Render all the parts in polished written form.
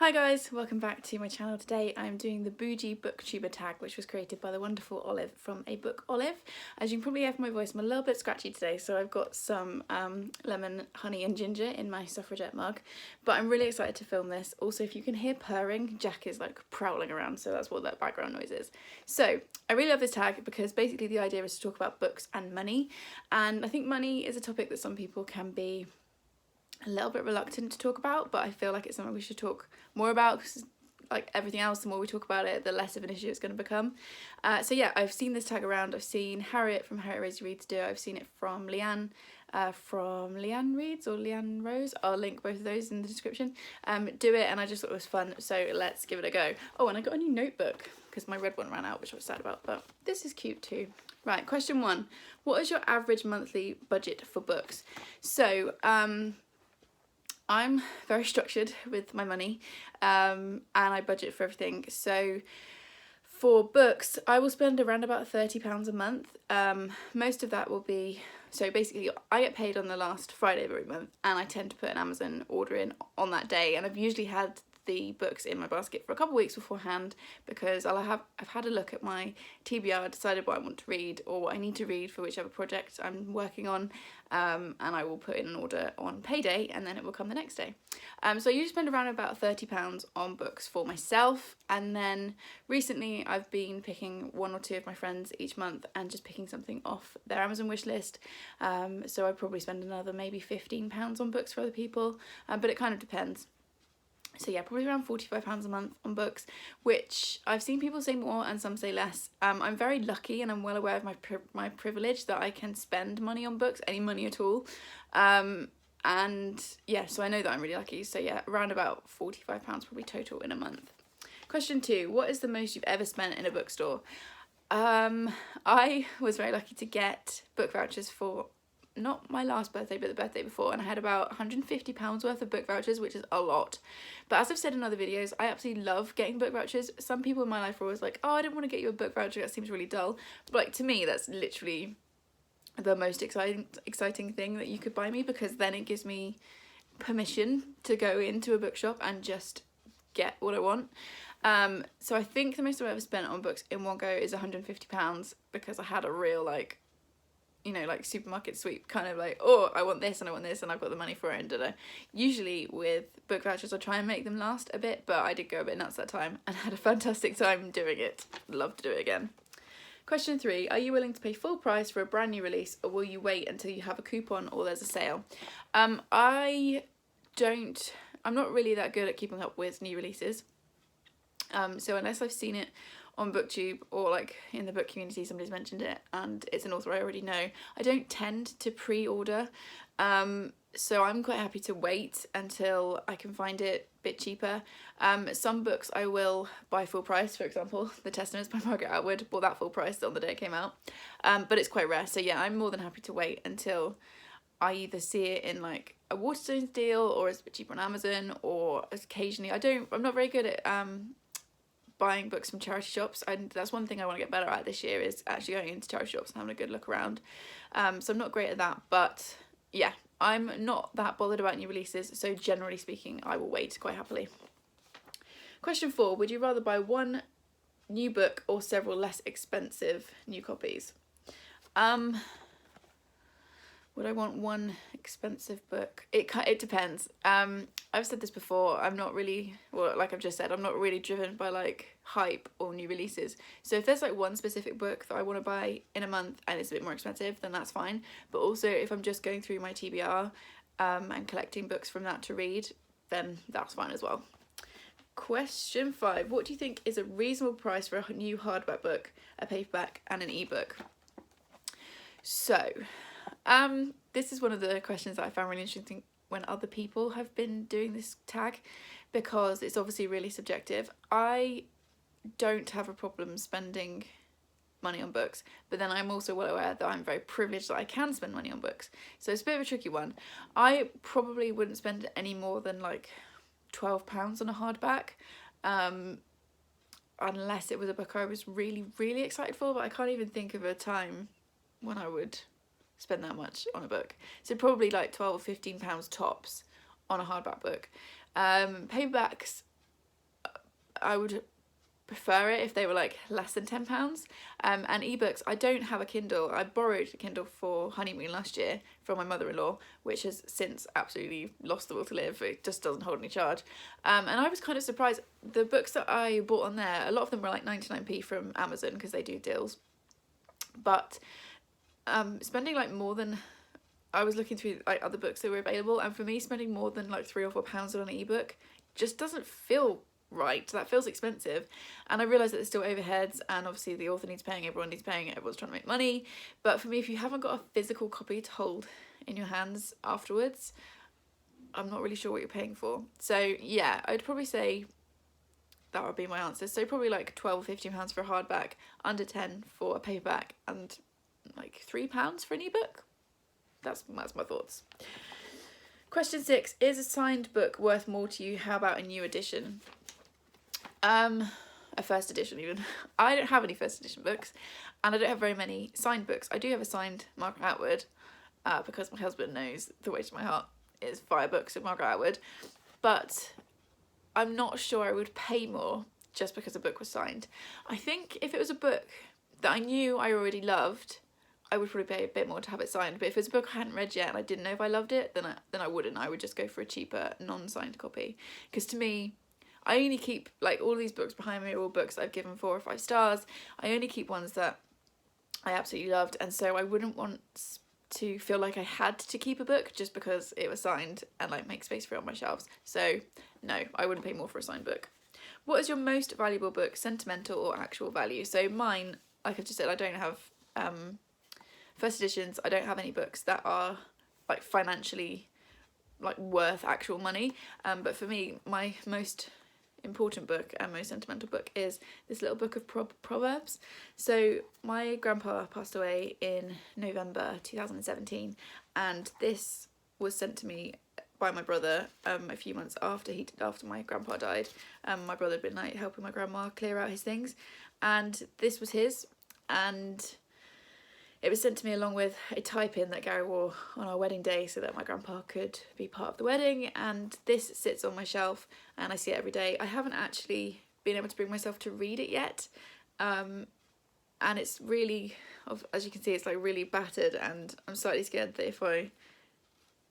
Hi guys, welcome back to my channel. Today I'm doing the BOUJEE booktuber tag, which was created by the wonderful Olive from a book Olive. As you can probably hear from my voice, I'm a little bit scratchy today, so I've got some lemon, honey and ginger in my suffragette mug, but I'm really excited to film this. Also, if you can hear purring, Jack is like prowling around, so that's what that background noise is. So I really love this tag because basically the idea is to talk about books and money, and I think money is a topic that some people can be a little bit reluctant to talk about, but I feel like it's something we should talk more about because, like everything else, the more we talk about it, the less of an issue it's going to become. So yeah, I've seen this tag around. I've seen Harriet from Harriet Rosie Reads do it. I've seen it from Leanne Reads or Leanne Rose. I'll link both of those in the description. Do it, and I just thought it was fun, so let's give it a go. Oh, and I got a new notebook because my red one ran out, which I was sad about, but this is cute too. Right, question 1. What is your average monthly budget for books? So, I'm very structured with my money and I budget for everything. So for books, I will spend around about £30 a month. Most of that will be, so basically I get paid on the last Friday of every month and I tend to put an Amazon order in on that day, and I've usually had the books in my basket for a couple of weeks beforehand because I've had a look at my TBR, decided what I want to read or what I need to read for whichever project I'm working on, and I will put in an order on payday and then it will come the next day. So I usually spend around about £30 on books for myself, and then recently I've been picking 1 or 2 of my friends each month and just picking something off their Amazon wish list. So I probably spend another maybe £15 on books for other people, but it kind of depends. So yeah, probably around £45 a month on books, which I've seen people say more and some say less. I'm very lucky and I'm well aware of my privilege that I can spend money on books, any money at all. And yeah, so I know that I'm really lucky. So yeah, around about £45 probably total in a month. Question 2, what is the most you've ever spent in a bookstore? I was very lucky to get book vouchers for not my last birthday but the birthday before, and I had about £150 worth of book vouchers, which is a lot. But as I've said in other videos, I absolutely love getting book vouchers. Some people in my life are always like, oh, I didn't want to get you a book voucher, that seems really dull. But like, to me, that's literally the most exciting thing that you could buy me, because then it gives me permission to go into a bookshop and just get what I want. So I think the most I've ever spent on books in one go is £150, because I had a real like, you know, like supermarket sweep kind of like, oh, I want this and I want this and I've got the money for it, and da-da. Usually with book vouchers I try and make them last a bit, but I did go a bit nuts that time and had a fantastic time doing it. Love to do it again. Question 3, are you willing to pay full price for a brand new release, or will you wait until you have a coupon or there's a sale? I'm not really that good at keeping up with new releases. So unless I've seen it on Booktube or like in the book community, somebody's mentioned it and it's an author I already know, I don't tend to pre-order. So I'm quite happy to wait until I can find it a bit cheaper. Some books I will buy full price. For example, The Testaments by Margaret Atwood, bought that full price on the day it came out. But it's quite rare. So yeah, I'm more than happy to wait until I either see it in like a Waterstones deal or it's a bit cheaper on Amazon, or occasionally I'm not very good at buying books from charity shops, and that's one thing I want to get better at this year, is actually going into charity shops and having a good look around. So I'm not great at that, but yeah, I'm not that bothered about new releases, so generally speaking I will wait quite happily. Question 4, would you rather buy one new book or several less expensive new copies? Would I want one expensive book? It depends. I've said this before, I'm not really, well, like I've just said, I'm not really driven by like hype or new releases. So if there's like one specific book that I want to buy in a month and it's a bit more expensive, then that's fine. But also if I'm just going through my TBR and collecting books from that to read, then that's fine as well. Question 5, what do you think is a reasonable price for a new hardback book, a paperback and an ebook? So this is one of the questions that I found really interesting when other people have been doing this tag, because it's obviously really subjective. I don't have a problem spending money on books, but then I'm also well aware that I'm very privileged that I can spend money on books. So it's a bit of a tricky one. I probably wouldn't spend any more than like £12 on a hardback, unless it was a book I was really, really excited for, but I can't even think of a time when I would spend that much on a book. So probably like £12 or £15 tops on a hardback book. Paperbacks I would prefer it if they were like less than £10. And ebooks, I don't have a Kindle. I borrowed a Kindle for honeymoon last year from my mother-in-law, which has since absolutely lost the will to live. It just doesn't hold any charge. And I was kind of surprised. The books that I bought on there, a lot of them were like 99p from Amazon because they do deals. But spending like more than, I was looking through like other books that were available, and for me spending more than like £3 or £4 on an ebook just doesn't feel right. That feels expensive. And I realise that there's still overheads, and obviously the author needs paying, everyone needs paying, everyone's trying to make money. But for me, if you haven't got a physical copy to hold in your hands afterwards, I'm not really sure what you're paying for. So yeah, I'd probably say that would be my answer. So probably like £12 or £15 for a hardback, under 10 for a paperback, and like £3 for an ebook. That's my thoughts. Question 6, is a signed book worth more to you? How about a new edition? A first edition even. I don't have any first edition books, and I don't have very many signed books. I do have a signed Margaret Atwood, because my husband knows the way to my heart is 5 books of Margaret Atwood, but I'm not sure I would pay more just because a book was signed. I think if it was a book that I knew I already loved, I would probably pay a bit more to have it signed. But if it's a book I hadn't read yet and I didn't know if I loved it, then I wouldn't. I would just go for a cheaper non-signed copy. Because to me, I only keep, like, all these books behind me are all books I've given 4 or 5 stars. I only keep ones that I absolutely loved, and so I wouldn't want to feel like I had to keep a book just because it was signed and like make space for it on my shelves. So no, I wouldn't pay more for a signed book. What is your most valuable book, sentimental or actual value? So mine, like I've just said, I don't have first editions. I don't have any books that are like financially like worth actual money. But for me, my most important book and most sentimental book is this little book of proverbs. So my grandpa passed away in November 2017, and this was sent to me by my brother a few months after my grandpa died. My brother had been like helping my grandma clear out his things, and this was his, and it was sent to me along with a tie-pin that Gary wore on our wedding day so that my grandpa could be part of the wedding, and this sits on my shelf and I see it every day. I haven't actually been able to bring myself to read it yet, and it's really, as you can see, it's like really battered, and I'm slightly scared that if I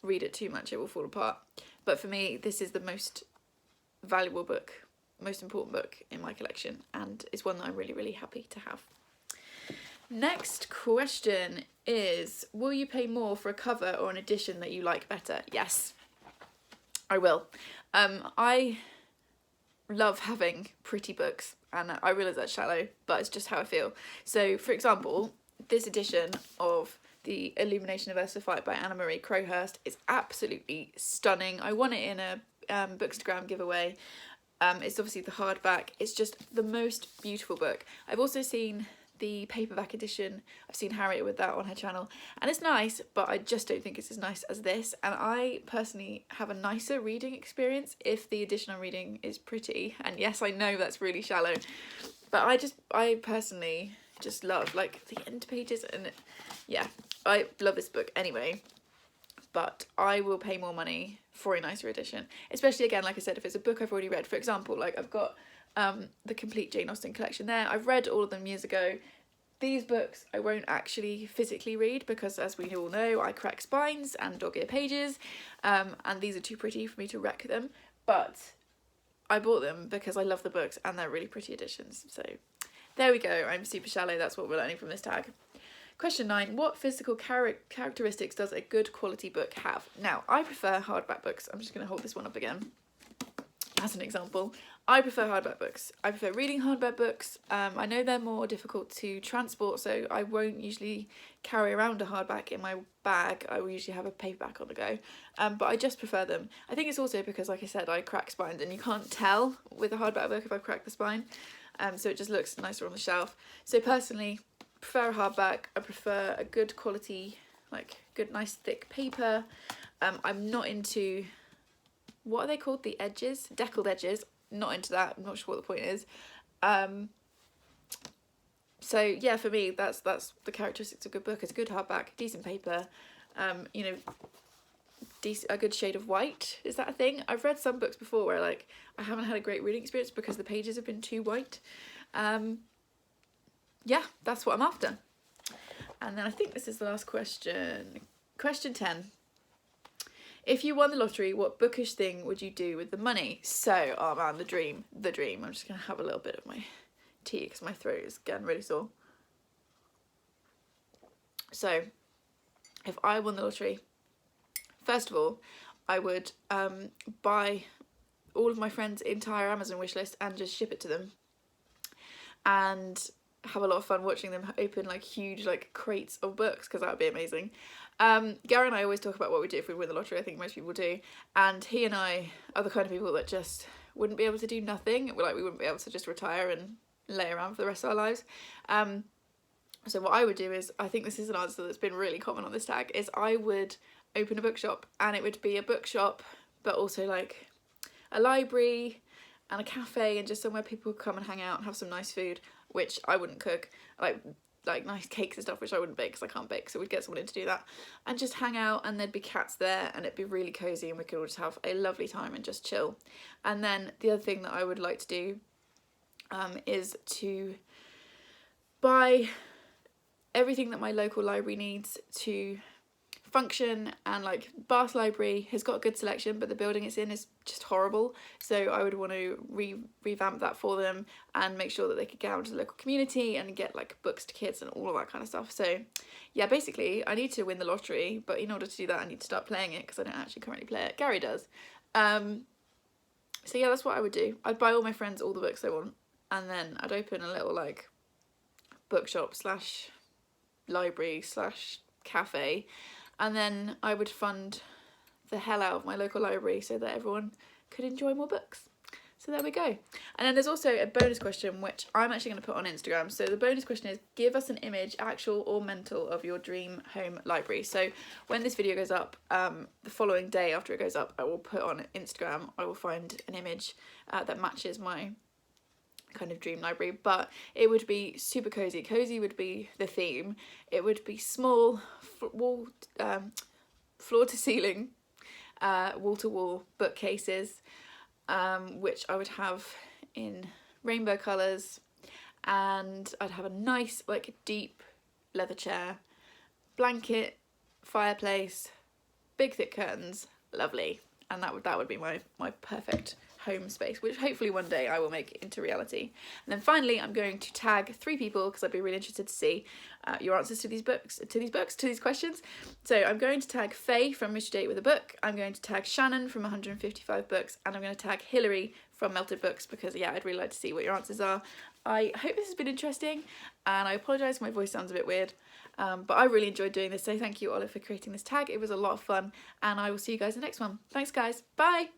read it too much it will fall apart. But for me, this is the most valuable book, most important book in my collection, and it's one that I'm really, really happy to have. Next question is, will you pay more for a cover or an edition that you like better? Yes, I will. I love having pretty books, and I realise that's shallow, but it's just how I feel. So, for example, this edition of The Illumination of Ursula by Anna Marie Crowhurst is absolutely stunning. I won it in a Bookstagram giveaway. It's obviously the hardback. It's just the most beautiful book. I've also seen the paperback edition. I've seen Harriet with that on her channel, and it's nice, but I just don't think it's as nice as this, and I personally have a nicer reading experience if the edition I'm reading is pretty. And yes, I know that's really shallow, but I personally just love like the end pages, and yeah, I love this book anyway. But I will pay more money for a nicer edition, especially, again, like I said, if it's a book I've already read. For example, like I've got the complete Jane Austen collection there. I've read all of them years ago. These books I won't actually physically read because, as we all know, I crack spines and dog ear pages, and these are too pretty for me to wreck them. But I bought them because I love the books and they're really pretty editions. So there we go. I'm super shallow. That's what we're learning from this tag. Question 9. What physical characteristics does a good quality book have? Now, I prefer hardback books. I'm just going to hold this one up again as an example. I prefer hardback books. I prefer reading hardback books. I know they're more difficult to transport, so I won't usually carry around a hardback in my bag. I will usually have a paperback on the go, but I just prefer them. I think it's also because, like I said, I crack spines, and you can't tell with a hardback book if I've cracked the spine, so it just looks nicer on the shelf. So personally, I prefer a hardback. I prefer a good quality, like good nice thick paper. I'm not into, what are they called, the edges, deckled edges. Not into that. I'm not sure what the point is. So yeah, for me, that's the characteristics of a good book. It's a good hardback, decent paper, you know, a good shade of white. Is that a thing? I've read some books before where like I haven't had a great reading experience because the pages have been too white. Yeah, that's what I'm after. And then I think this is the last question. Question 10. If you won the lottery, what bookish thing would you do with the money? So, oh man, the dream. I'm just going to have a little bit of my tea because my throat is getting really sore. So, if I won the lottery, first of all, I would buy all of my friends' entire Amazon wishlist and just ship it to them. And have a lot of fun watching them open like huge like crates of books, because that would be amazing. Gary and I always talk about what we do if we win the lottery. I think most people do, and he and I are the kind of people that just wouldn't be able to do nothing. Like, we wouldn't be able to just retire and lay around for the rest of our lives. So what I would do is, I think this is an answer that's been really common on this tag, is I would open a bookshop, and it would be a bookshop but also like a library and a cafe and just somewhere people would come and hang out and have some nice food, which I wouldn't cook, like nice cakes and stuff, which I wouldn't bake because I can't bake, so we'd get someone in to do that, and just hang out, and there'd be cats there, and it'd be really cozy, and we could all just have a lovely time and just chill. And then the other thing that I would like to do is to buy everything that my local library needs to function, and like Bath Library has got a good selection, but the building it's in is just horrible, so I would want to revamp that for them and make sure that they could get out into the local community and get like books to kids and all of that kind of stuff. So yeah, basically I need to win the lottery, but in order to do that I need to start playing it because I don't actually currently play it. Gary does. So yeah, that's what I would do. I'd buy all my friends all the books they want, and then I'd open a little like bookshop slash library slash cafe, and then I would fund the hell out of my local library so that everyone could enjoy more books. So there we go. And then there's also a bonus question, which I'm actually going to put on Instagram. So the bonus question is, give us an image, actual or mental, of your dream home library. So when this video goes up, the following day after it goes up, I will put on Instagram, I will find an image that matches my kind of dream library, but it would be super cozy. Cozy would be the theme. It would be small, floor to ceiling, wall to wall bookcases, which I would have in rainbow colours, and I'd have a nice like deep leather chair, blanket, fireplace, big thick curtains, lovely. And that would be my perfect home space, which hopefully one day I will make into reality. And then finally, I'm going to tag 3 people because I'd be really interested to see your answers to these questions. So I'm going to tag Faye from Miss Date with a Book. I'm going to tag Shannon from 155 Books, and I'm going to tag Hilary from Melted Books, because yeah, I'd really like to see what your answers are. I hope this has been interesting, and I apologise if my voice sounds a bit weird, but I really enjoyed doing this. So thank you, Olive, for creating this tag. It was a lot of fun, and I will see you guys in the next one. Thanks guys, bye.